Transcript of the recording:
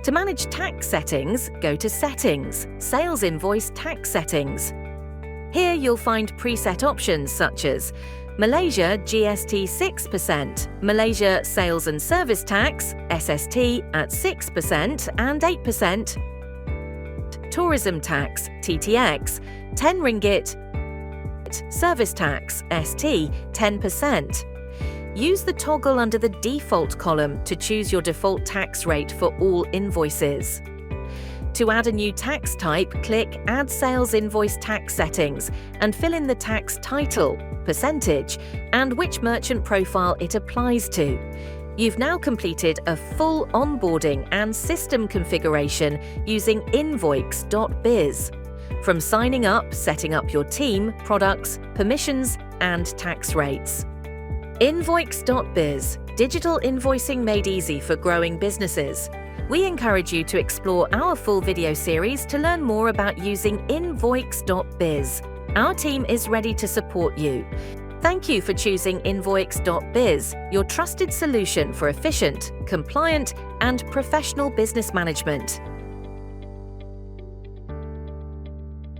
To manage tax settings, go to Settings, Sales Invoice Tax Settings. Here you'll find preset options such as Malaysia GST 6%, Malaysia Sales and Service Tax, SST at 6% and 8%, Tourism Tax, TTX, 10 ringgit, Service Tax, ST, 10%. Use the toggle under the Default column to choose your default tax rate for all invoices. To add a new tax type, click Add Sales Invoice Tax Settings and fill in the tax title, percentage, and which merchant profile it applies to. You've now completed a full onboarding and system configuration using Invoix.biz. From signing up, setting up your team, products, permissions, and tax rates. Invoix.biz, digital invoicing made easy for growing businesses. We encourage you to explore our full video series to learn more about using Invoix.biz. Our team is ready to support you. Thank you for choosing Invoix.biz, your trusted solution for efficient, compliant, and professional business management.